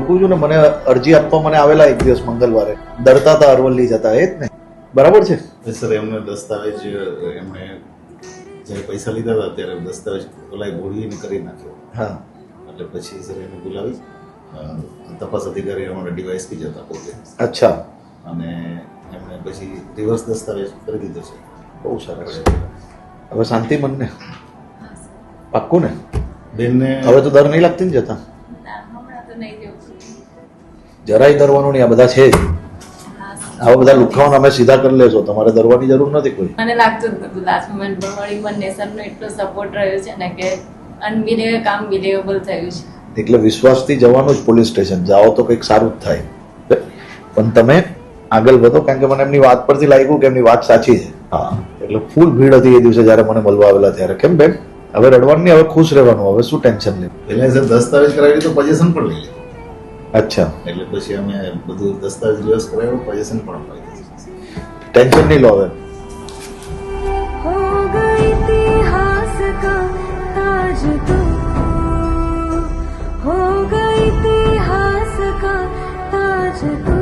ઓળખું છું ને, મને અરજી આપવા મને આવેલા એક દિવસ મંગળવારે, ડરતા હતા અરવલ્લી જતા, એ જ ને? બરાબર છે સર, એમને દસ્તાવેજ એમણે જ્યારે પૈસા લીધા હતા ત્યારે દસ્તાવેજ ઓલા ભૂલીને કરી નાખ્યો. હા. એટલે પછી સર એને બોલાવી તપાસ અધિકારી અમારા ડીવાયએસપી જ હતા પોતે. અચ્છા. અને એમણે પછી રિવર્સ દસ્તાવેજ કરી દીધો છે. બહુ સરસ. હવે શાંતિ મનને? પાક્કું ને? બેનને હવે તો ડર નહીં લાગતી ને જતા? હમણાં તો નહીં જવું. જરાય ડરવાનું નહીં, આ બધા છે જ. આવા બધા લુખાઓને અમે સીધા કરી લેશો, તમારે ડરવાની જરૂર નથી કોઈ. મને લાગતું જ નતું લાસ્ટ મોમેન્ટ પર વળી મને સરનો એટલો સપોર્ટ રહ્યો છે ને કે અનબિલીવેબલ કામ બિલીવેબલ થયું છે. એટલે વિશ્વાસથી જવાનું જ પોલીસ સ્ટેશન, જાઓ તો કંઈક સારું જ થાય. પણ તમે આગળ વધો, કારણ કે મને એમની વાત પરથી લાગ્યું કે એમની વાત સાચી છે. હા, એટલે ફૂલ ભીડ હતી એ દિવસે જ્યારે મને મળવા આવેલા ત્યારે. કેમ બેન, હવે રડવાનું નહીં, હવે ખુશ રહેવાનું, હવે શું ટેન્શન લેવું? પહેલા સર દસ્તાવેજ કરાવી તો પોઝિશન પણ લઈ લીધું. અચ્છા, એટલે પછી અમે બધું દસ્તાવેજ રિવર્સ કરાવ્યું, પોઝિશન પણ અપાઈ દીધું. ટેન્શન નહીં લો હવે. हो गई इतिहास का ताज तू, हो गई इतिहास का ताज तू।